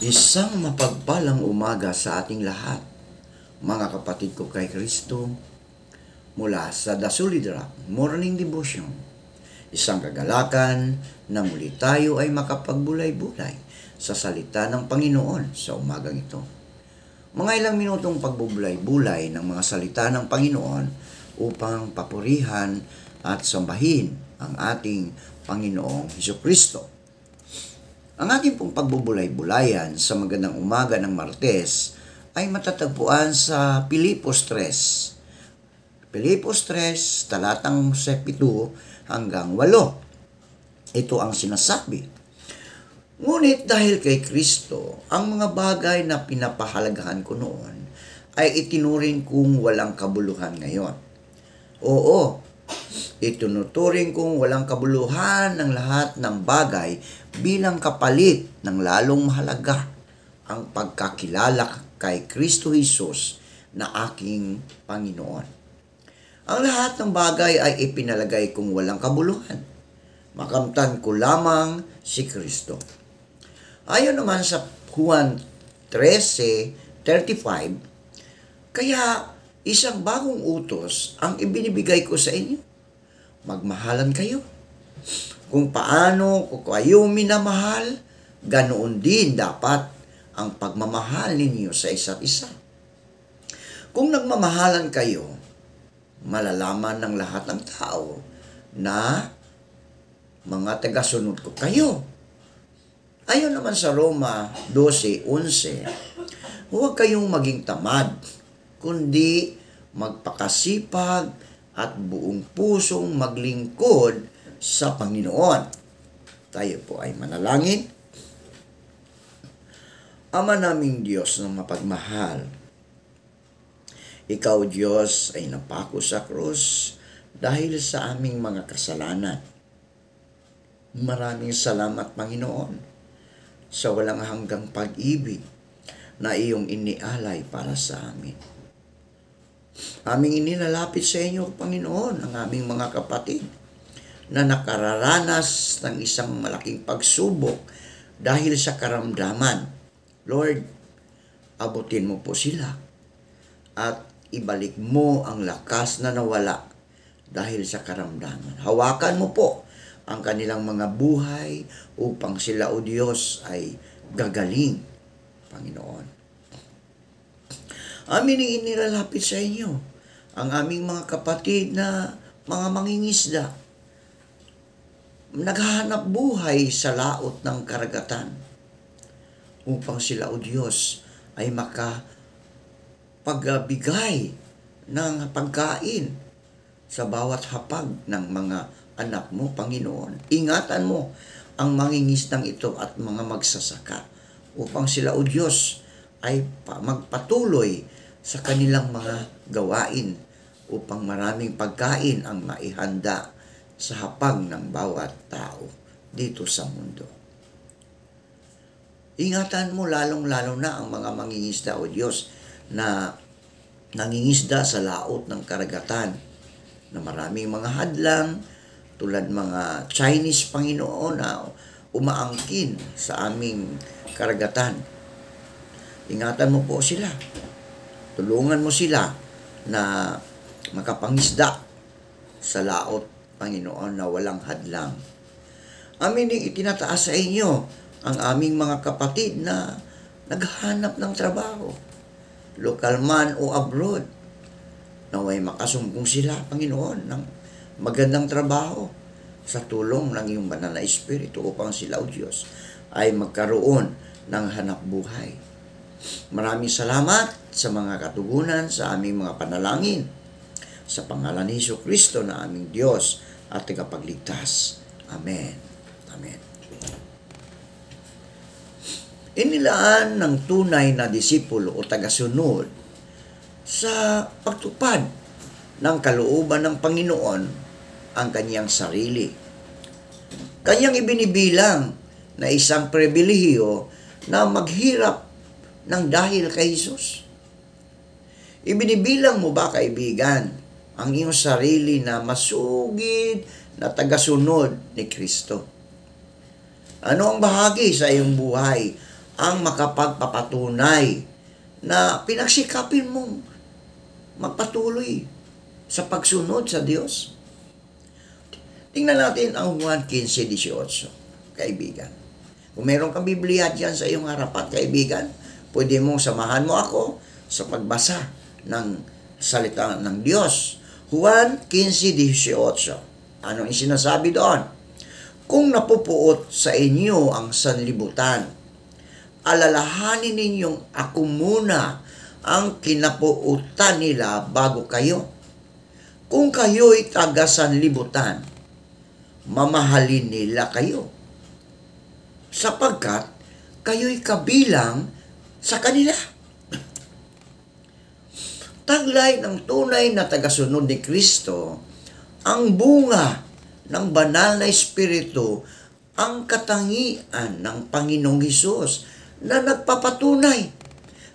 Isang mapagpalang umaga sa ating lahat, mga kapatid ko kay Kristo, mula sa The Solid Rock Morning Devotion. Isang kagalakan na muli tayo ay makapagbulay-bulay sa salita ng Panginoon sa umagang ito. Mga ilang minutong pagbubulay-bulay ng mga salita ng Panginoon upang papurihan at sambahin ang ating Panginoong Hesukristo. Ang ating pong pagbubulay-bulayan sa magandang umaga ng Martes ay matatagpuan sa Pilipos 3. Pilipos 3, talatang 7 hanggang 8. Ito ang sinasabi. Ngunit dahil kay Kristo, ang mga bagay na pinapahalagahan ko noon ay itinuring kong walang kabuluhan ngayon. Oo, itinuturing kong walang kabuluhan ng lahat ng bagay bilang kapalit ng lalong mahalaga ang pagkakilala kay Kristo Jesus na aking Panginoon. Ang lahat ng bagay ay ipinalagay kong walang kabuluhan. Makamtan ko lamang si Kristo. Ayon naman sa Juan 13:35, kaya isang bagong utos ang ibinibigay ko sa inyo. Magmahalan kayo. Kung paano ko kayo minamahal, ganoon din dapat ang pagmamahal ninyo sa isa't isa. Kung nagmamahalan kayo, malalaman ng lahat ng tao na mga tagasunod ko kayo. Ayon naman sa Roma 12:11, huwag kayong maging tamad, kundi magpakasipag at buong pusong maglingkod sa Panginoon. Tayo po ay manalangin. Ama naming Diyos ng mapagmahal, Ikaw Diyos ay napako sa krus dahil sa aming mga kasalanan. Maraming salamat Panginoon sa walang hanggang pag-ibig na iyong inialay para sa amin. Aming inilalapit sa inyo, Panginoon, ang aming mga kapatid na nakararanas ng isang malaking pagsubok dahil sa karamdaman. Lord, abutin mo po sila at ibalik mo ang lakas na nawala dahil sa karamdaman. Hawakan mo po ang kanilang mga buhay upang sila, O Diyos, ay gagaling, Panginoon. Amin inilalapit sa inyo ang aming mga kapatid na mga mangingisda, naghahanap buhay sa laot ng karagatan upang sila, O Diyos, ay makapagbigay ng pagkain sa bawat hapag ng mga anak mo, Panginoon. Ingatan mo ang mangingisdang ito at mga magsasaka upang sila, O Diyos, ay magpatuloy sa kanilang mga gawain upang maraming pagkain ang maihanda sa hapag ng bawat tao dito sa mundo. Ingatan mo lalong-lalo na ang mga mangingisda, O Diyos, na nangingisda sa laot ng karagatan, na maraming mga hadlang, tulad mga Chinese, Panginoon, na umaangkin sa aming karagatan. Ingatan mo po sila. Tulungan mo sila na makapangisda sa laot, Panginoon, na walang hadlang. Amin ding itinataas sa inyo ang aming mga kapatid na naghahanap ng trabaho, lokal man o abroad, naway makasumpong sila, Panginoon, ng magandang trabaho sa tulong ng iyong banal na Espiritu upang sila, O Diyos, ay magkaroon ng hanap buhay. Maraming salamat sa mga katugunan sa aming mga panalangin. Sa pangalan ni Hesukristo na aming Diyos at tagapagligtas. Amen. Amen. Inilaan ng tunay na disipulo o tagasunod sa pagtupad ng kalooban ng Panginoon ang kanyang sarili. Kanyang ibinibilang na isang pribilehiyo na maghirap ng dahil kay Jesus. Ibinibilang mo ba, kaibigan, ang iyong sarili na masugid na tagasunod ni Kristo? Ano ang bahagi sa iyong buhay ang makapagpapatunay na pinagsikapin mong magpatuloy sa pagsunod sa Diyos. Tingnan natin ang Juan 15:18, kaibigan. Kung meron kang Biblia dyan sa iyong harapan, kaibigan, pwede mong samahan mo ako sa pagbasa ng salita ng Diyos. Juan 15:18. Ano yung sinasabi doon? Kung napupuot sa inyo ang sanlibutan, alalahanin ninyong ako muna ang kinapuutan nila bago kayo. Kung kayo'y taga sanlibutan, mamahalin nila kayo, sapagkat kayo'y kabilang sa kanila. Taglay ng tunay na tagasunod ni Kristo, ang bunga ng banal na Espiritu, ang katangian ng Panginoong Hesus na nagpapatunay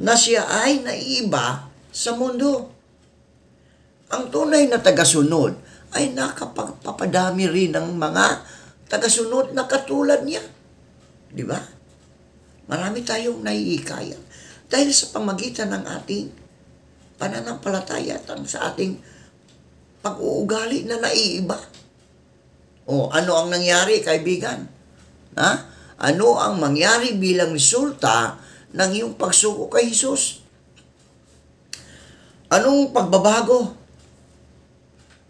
na siya ay naiiba sa mundo. Ang tunay na tagasunod ay nakapagpapadami rin ng mga tagasunod na katulad niya. Di ba? Marami tayong naiikaya dahil sa pamagitan ng ating pananampalataya at sa ating pag-uugali na naiiba. O, ano ang nangyari, kaibigan? Ha? Ano ang mangyari bilang resulta ng iyong pagsuko kay Jesus? Anong pagbabago?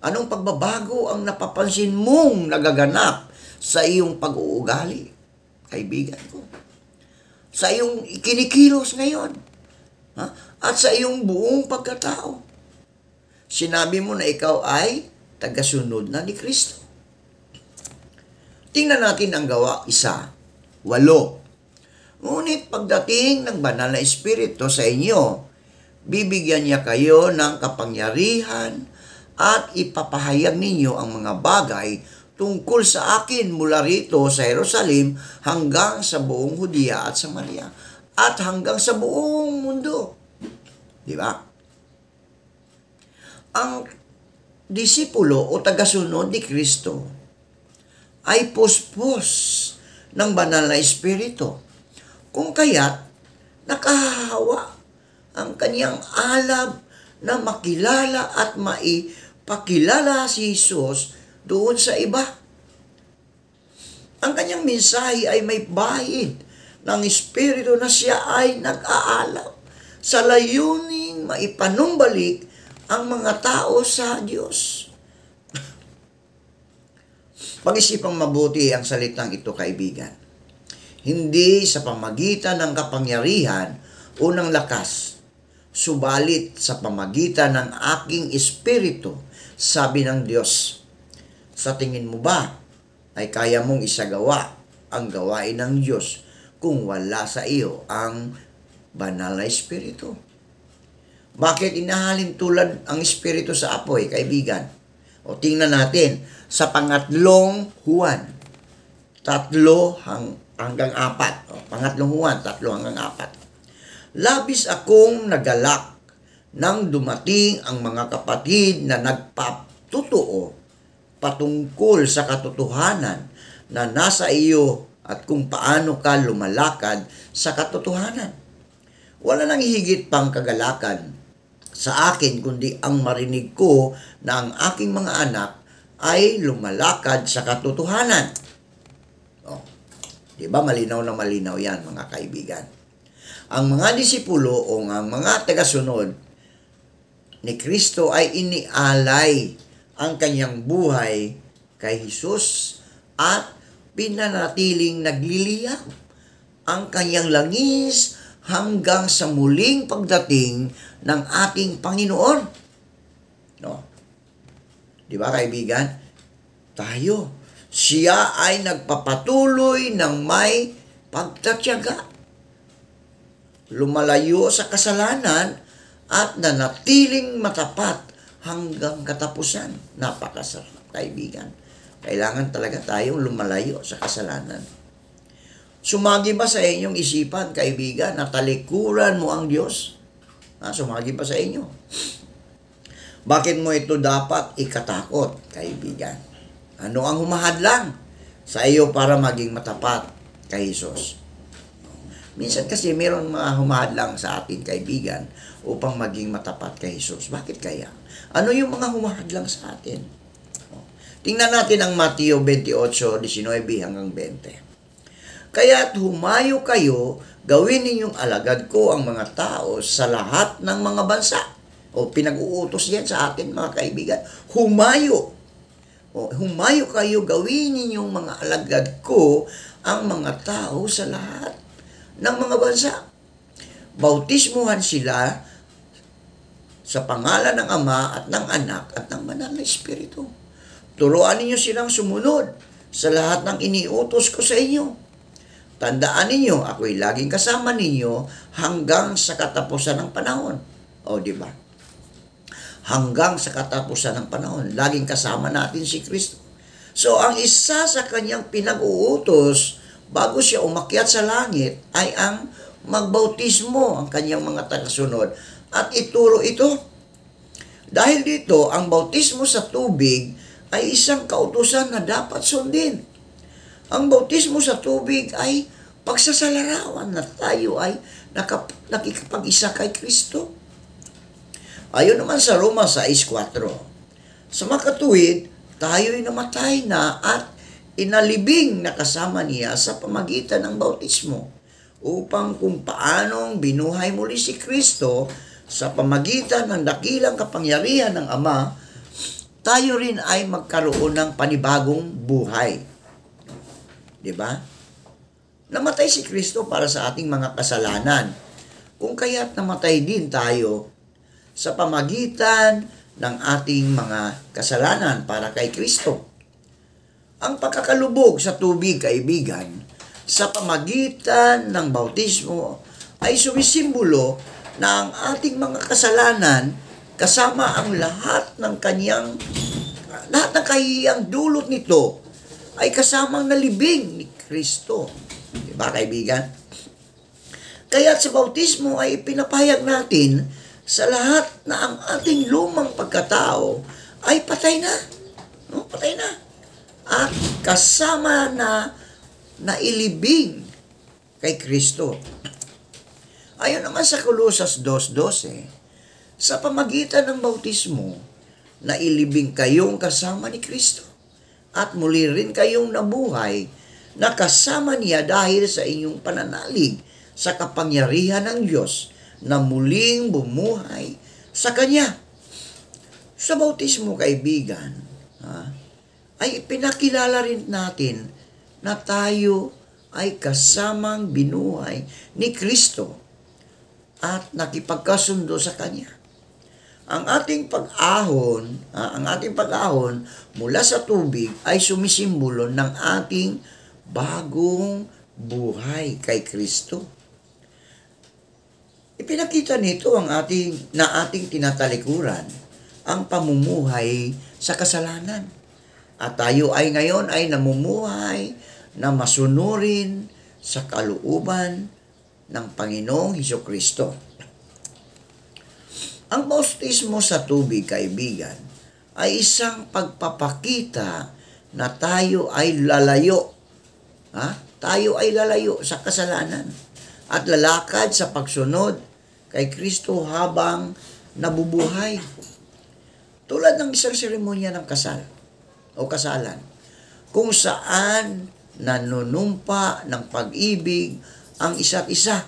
Anong pagbabago ang napapansin mong nagaganap sa iyong pag-uugali, kaibigan ko? Sa iyong ikinikilos ngayon, ha? At sa iyong buong pagkatao. Sinabi mo na ikaw ay tagasunod na ni Kristo. Tingnan natin ang Gawa 1:8. Ngunit pagdating ng banal na Espiritu sa inyo, bibigyan niya kayo ng kapangyarihan at ipapahayag ninyo ang mga bagay tungkol sa akin mula rito sa Jerusalem hanggang sa buong Judea at Samaria at hanggang sa buong mundo. Di ba? Ang disipulo o tagasunod ni Kristo ay puspos ng banal na Espiritu. Kung kaya't nakahahawa ang kanyang alab na makilala at maipakilala si Jesus doon sa iba. Ang kanyang mensahe ay may bahid ng Espiritu na siya ay nag-aalab sa layuning maipanumbalik ang mga tao sa Diyos. Pag-isipang mabuti ang salitang ito, kaibigan. Hindi sa pamagitan ng kapangyarihan o ng lakas, subalit sa pamagitan ng aking espiritu, sabi ng Diyos. Sa tingin mo ba ay kaya mong isagawa ang gawain ng Diyos kung wala sa iyo ang banal na Espiritu? Bakit inahalin tulad ang Espiritu sa apoy, kaibigan? O tingnan natin sa pangatlong Juan, 3 hanggang 4. O, pangatlong Juan, 3 hanggang 4. Labis akong nagalak nang dumating ang mga kapatid na nagpatutuo patungkol sa katotohanan na nasa iyo at kung paano ka lumalakad sa katotohanan. Wala nang higit pang kagalakan sa akin kundi ang marinig ko na ang aking mga anak ay lumalakad sa katotohanan. Oh, di ba malinaw na malinaw yan, mga kaibigan? Ang mga disipulo o ang mga tagasunod ni Kristo ay inialay ang kanyang buhay kay Jesus at pinanatiling nagliliyab ang kanyang langis hanggang sa muling pagdating ng ating Panginoon. No? Di ba, kaibigan? Siya ay nagpapatuloy ng may pagtatyaga. Lumalayo sa kasalanan at nanatiling matapat hanggang katapusan. Napakasarap, kaibigan. Kailangan talaga tayong lumalayo sa kasalanan. Sumagi ba sa inyong isipan, kaibigan, na talikuran mo ang Diyos? Sumagi ba sa inyo? Bakit mo ito dapat ikatakot, kaibigan? Ano ang humahadlang sa iyo para maging matapat kay Jesus? Minsan kasi meron mga humahadlang sa atin, kaibigan, upang maging matapat kay Jesus. Bakit kaya? Ano yung mga humahadlang sa atin? Tingnan natin ang Mateo 28:19 hanggang 20. Kaya't humayo kayo, gawin ninyong alagad ko ang mga tao sa lahat ng mga bansa. O pinag-uutos yan sa atin, mga kaibigan. Humayo. O, humayo kayo, gawin ninyong mga alagad ko ang mga tao sa lahat ng mga bansa. Bautismuhan sila sa pangalan ng Ama at ng Anak at ng Banal na Espiritu. Turuan ninyo silang sumunod sa lahat ng iniutos ko sa inyo. Tandaan ninyo, ako'y laging kasama ninyo hanggang sa katapusan ng panahon. O, di ba? Hanggang sa katapusan ng panahon, laging kasama natin si Kristo. So, ang isa sa kanyang pinag-uutos bago siya umakyat sa langit ay ang magbautismo ang kanyang mga tagasunod at ituro ito. Dahil dito, ang bautismo sa tubig ay isang kautusan na dapat sundin. Ang bautismo sa tubig ay pagsasalarawan na tayo ay nakikipag-isa kay Kristo. Ayon naman sa Roma 6:4, sa makatuwid, tayo'y namatay na at inalibing na kasama niya sa pamagitan ng bautismo upang kung paanong binuhay muli si Kristo sa pamagitan ng dakilang kapangyarihan ng Ama, tayo rin ay magkaroon ng panibagong buhay. Diba? Namatay si Kristo para sa ating mga kasalanan. Kung kaya't namatay din tayo sa pamagitan ng ating mga kasalanan para kay Kristo. Ang pagkakalubog sa tubig, kaibigan, sa pamagitan ng bautismo ay sumisimbolo na ang ating mga kasalanan kasama ang lahat ng kahihiyang dulot nito ay kasamang nalibing ni Kristo. Diba, kaibigan? Kaya sa bautismo ay pinapahayag natin sa lahat na ang ating lumang pagkatao ay patay na. No? Patay na. At kasama na nailibing kay Kristo. Ayon naman sa Colosas 2:12, sa pamagitan ng bautismo, nailibing kayong kasama ni Kristo at muli rin kayong nabuhay na kasama niya dahil sa inyong pananalig sa kapangyarihan ng Diyos na muling bumuhay sa Kanya. Sa bautismo, kaibigan, ay pinakilala rin natin na tayo ay kasamang binuhay ni Kristo at nakipagkasundo sa Kanya. Ang ating pag-ahon mula sa tubig ay sumisimbolo ng ating bagong buhay kay Kristo. Ipinakita nito ang ating tinatalikuran, ang pamumuhay sa kasalanan. At tayo ay ngayon ay namumuhay na masunurin sa kalooban ng Panginoong Hesukristo. Ang bautismo sa tubig, kaibigan, ay isang pagpapakita na tayo ay lalayo. Tayo ay lalayo sa kasalanan at lalakad sa pagsunod kay Kristo habang nabubuhay. Tulad ng isang seremonya ng kasal o kasalan, kung saan nanunumpa ng pag-ibig ang isa't isa.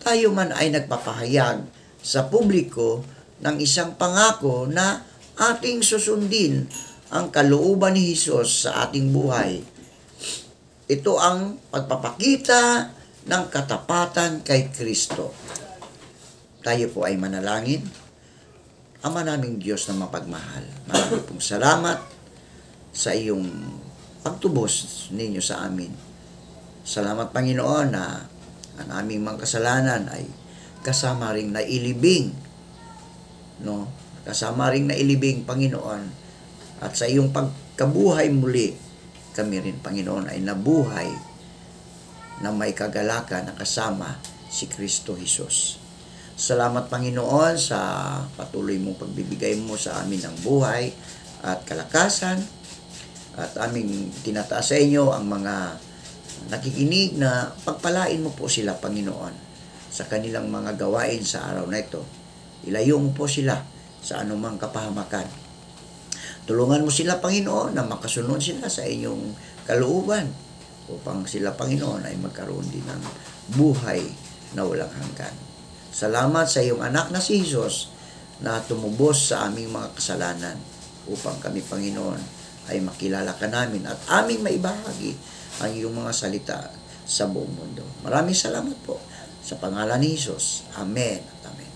Tayo man ay nagpapahayag sa publiko ng isang pangako na ating susundin ang kalooban ni Jesus sa ating buhay. Ito ang pagpapakita ng katapatan kay Kristo. Tayo po ay manalangin. Ama naming Diyos na mapagmahal, maraming pong salamat sa iyong pagtubos ninyo sa amin. Salamat, Panginoon, na ang aming mga kasalanan ay kasama ring nailibing. No? Kasama ring nailibing, Panginoon. At sa iyong pagkabuhay muli, kami rin, Panginoon, ay nabuhay na may kagalakan na kasama si Kristo Jesus. Salamat, Panginoon, sa patuloy mong pagbibigay mo sa amin ng buhay at kalakasan. At aming tinataas sa inyo ang mga nakikinig na pagpalain mo po sila, Panginoon, sa kanilang mga gawain sa araw na ito. Ilayo mo po sila sa anumang kapahamakan. Tulungan mo sila, Panginoon, na makasunod sila sa inyong kalooban upang sila, Panginoon, ay magkaroon din ng buhay na walang hanggan. Salamat sa iyong anak na si Jesus na tumubos sa aming mga kasalanan upang kami, Panginoon, ay makilala ka namin at aming maibahagi ang iyong mga salita sa buong mundo. Maraming salamat po sa pangalan ni Jesus. Amen at amen.